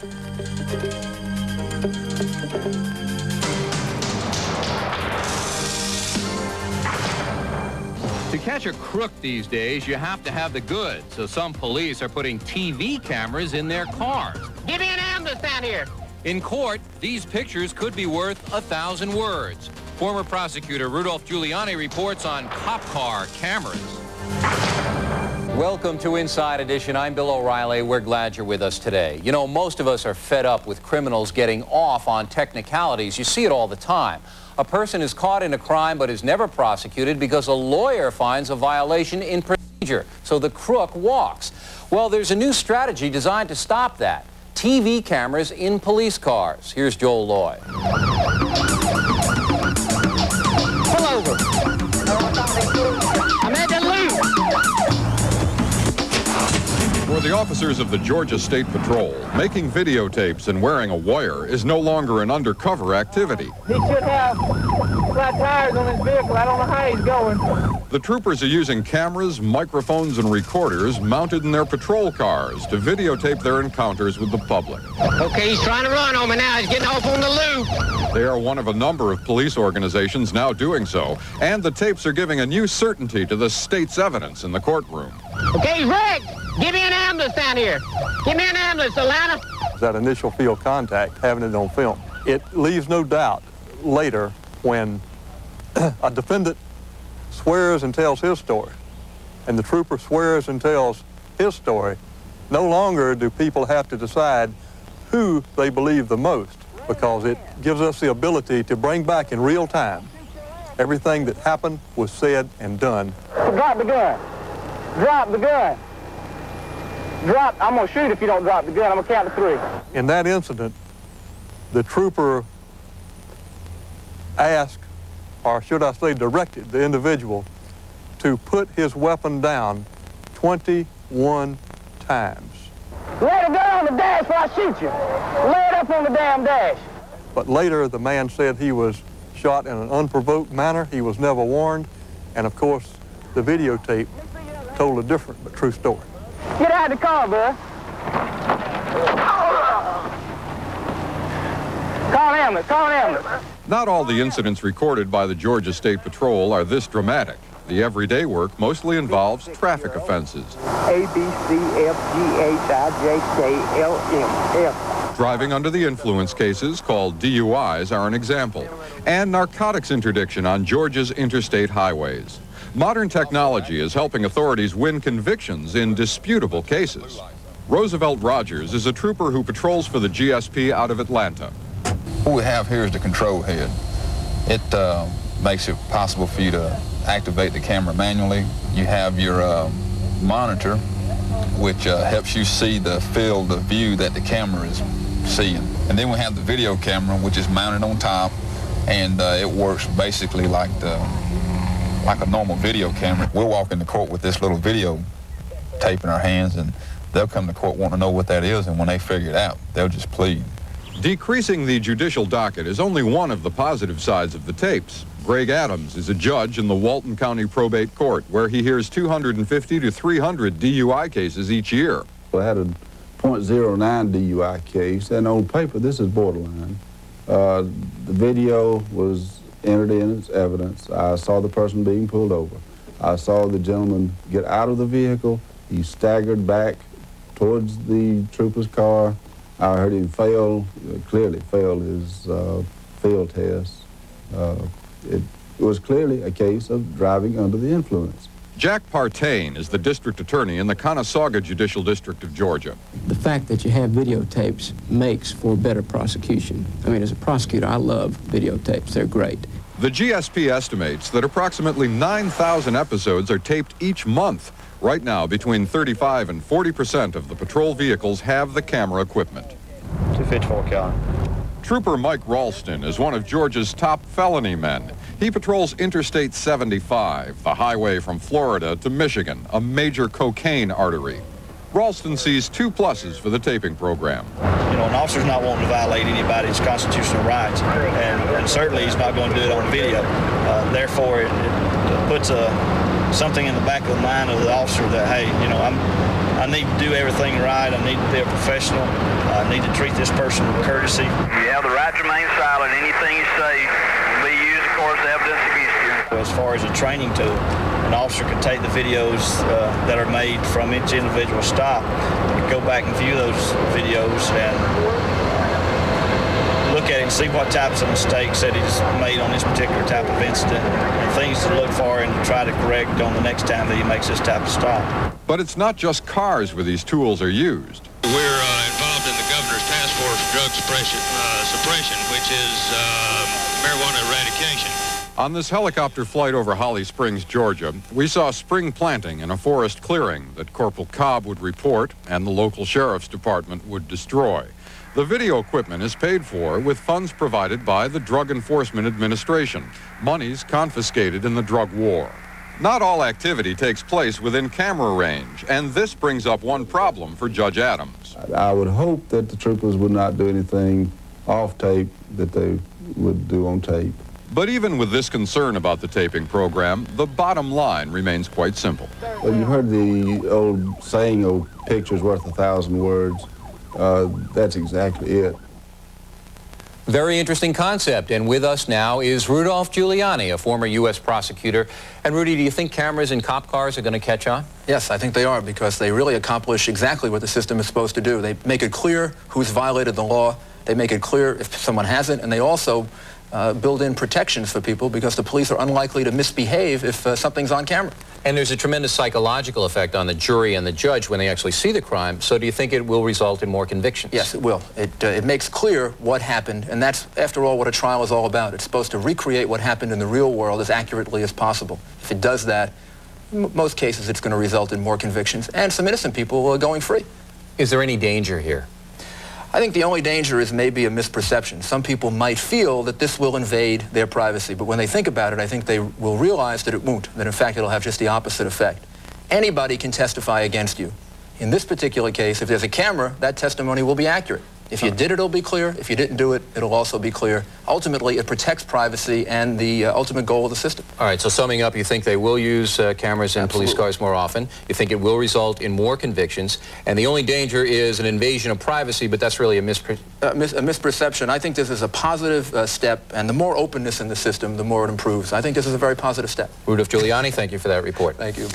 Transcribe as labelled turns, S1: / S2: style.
S1: To catch a crook these days, you have to have the goods, so some police are putting TV cameras in their cars.
S2: Give me an ambulance down here.
S1: In court, these pictures could be worth 1,000 words. Former prosecutor Rudolph Giuliani reports on cop car cameras. Welcome to Inside Edition. I'm Bill O'Reilly. We're glad you're with us today. You know, most of us are fed up with criminals getting off on technicalities. You see it all the time. A person is caught in a crime but is never prosecuted because a lawyer finds a violation in procedure, so the crook walks. Well, there's a new strategy designed to stop that. TV cameras in police cars. Here's Joel Loy.
S2: Pull over. I'm at the loop.
S3: For the officers of the Georgia State Patrol, making videotapes and wearing a wire is no longer an undercover activity.
S4: He should have flat tires on his vehicle. I don't know how he's going.
S3: The troopers are using cameras, microphones, and recorders mounted in their patrol cars to videotape their encounters with the public.
S2: Okay, he's trying to run on me now. He's getting off on the loop.
S3: They are one of a number of police organizations now doing so, and the tapes are giving a new certainty to the state's evidence in the courtroom.
S2: Okay, he's wrecked. Give me an ambulance down here. Give me an ambulance, Atlanta.
S5: That initial field contact, having it on film, it leaves no doubt later when a defendant swears and tells his story, and the trooper swears and tells his story, no longer do people have to decide who they believe the most, because it gives us the ability to bring back in real time everything that happened, was said, and done.
S4: Drop the gun. Drop the gun. Drop. I'm going to shoot if you don't drop the gun. I'm going to count to 3.
S5: In that incident, the trooper asked, or should I say directed, the individual to put his weapon down 21 times.
S4: Lay the gun on the dash before I shoot you. Lay it up on the damn dash.
S5: But later, the man said he was shot in an unprovoked manner. He was never warned. And of course, the videotape told a different but true story.
S4: Get out of the car, bud. Call an ambulance. Call an ambulance.
S3: Not all the incidents recorded by the Georgia State Patrol are this dramatic. The everyday work mostly involves traffic offenses.
S4: A, B, C, F, G, H, I, J, K, L, M, F.
S3: Driving under the influence cases, called DUIs, are an example. And narcotics interdiction on Georgia's interstate highways. Modern technology is helping authorities win convictions in disputable cases. Roosevelt Rogers is a trooper who patrols for the GSP out of Atlanta.
S6: What we have here is the control head. It makes it possible for you to activate the camera manually. You have your monitor, which helps you see the field of view that the camera is seeing. And then we have the video camera, which is mounted on top, and it works basically like a normal video camera. We'll walk into court with this little video tape in our hands, and they'll come to court wanting to know what that is, and when they figure it out, they'll just plead.
S3: Decreasing the judicial docket is only one of the positive sides of the tapes. Greg Adams is a judge in the Walton County Probate Court, where he hears 250 to 300 DUI cases each year.
S7: I had a .09 DUI case, and on paper, this is borderline. The video was entered in as evidence. I saw the person being pulled over. I saw the gentleman get out of the vehicle. He staggered back towards the trooper's car. I heard him clearly fail his field test. It was clearly a case of driving under the influence.
S3: Jack Partain is the district attorney in the Conasauga Judicial District of Georgia.
S8: The fact that you have videotapes makes for better prosecution. I mean, as a prosecutor, I love videotapes. They're great.
S3: The GSP estimates that approximately 9,000 episodes are taped each month. Right now, between 35 and 40% of the patrol vehicles have the camera equipment.
S5: 254 Cal.
S3: Trooper Mike Ralston is one of Georgia's top felony men. He patrols Interstate 75, the highway from Florida to Michigan, a major cocaine artery. Ralston sees 2 pluses for the taping program.
S9: You know, an officer's not wanting to violate anybody's constitutional rights, and certainly he's not going to do it on video. Therefore, it puts something in the back of the mind of the officer that, hey, you know, I need to do everything right. I need to be a professional. I need to treat this person with courtesy.
S10: You have the right to remain silent. Anything you say will be used, of course, as evidence against you.
S9: As far as a training tool, an officer can take the videos that are made from each individual stop, go back and view those videos and look at it and see what types of mistakes that he's made on this particular type of incident and things to look for and to try to correct on the next time that he makes this type of stop. But
S3: it's not just cars where these tools are used.
S11: We're involved in the governor's task force for drug suppression, which is marijuana eradication.
S3: On this helicopter flight over Holly Springs, Georgia, we saw spring planting in a forest clearing that Corporal Cobb would report and the local sheriff's department would destroy. The video equipment is paid for with funds provided by the Drug Enforcement Administration, monies confiscated in the drug war. Not all activity takes place within camera range, and this brings up one problem for Judge Adams.
S7: I would hope that the troopers would not do anything off tape that they would do on tape.
S3: But even with this concern about the taping program, the bottom line remains quite simple.
S7: Well, you've heard the old saying, "Oh, picture's worth 1,000 words." That's exactly it.
S1: Very interesting concept. And with us now is Rudolph Giuliani, a former U.S. prosecutor. And Rudy, do you think cameras in cop cars are going to catch on?
S12: Yes, I think they are, because they really accomplish exactly what the system is supposed to do. They make it clear who's violated the law. They make it clear if someone hasn't, and they also build in protections for people because the police are unlikely to misbehave if something's on camera.
S1: And there's a tremendous psychological effect on the jury and the judge when they actually see the crime. So do you think it will result in more convictions?
S12: Yes, it will. It makes clear what happened, and that's, after all, what a trial is all about. It's supposed to recreate what happened in the real world as accurately as possible. If it does that, in most cases it's going to result in more convictions and some innocent people going free.
S1: Is there any danger here?
S12: I think the only danger is maybe a misperception. Some people might feel that this will invade their privacy, but when they think about it, I think they will realize that it won't, that in fact it'll have just the opposite effect. Anybody can testify against you. In this particular case, if there's a camera, that testimony will be accurate. If you did it, it'll be clear. If you didn't do it, it'll also be clear. Ultimately, it protects privacy and the ultimate goal of the system.
S1: All right, so summing up, you think they will use cameras in police cars more often. You think it will result in more convictions. And the only danger is an invasion of privacy, but that's really a
S12: misperception. I think this is a positive step, and the more openness in the system, the more it improves. I think this is a very positive step.
S1: Rudolph Giuliani, thank you for that report.
S12: Thank you.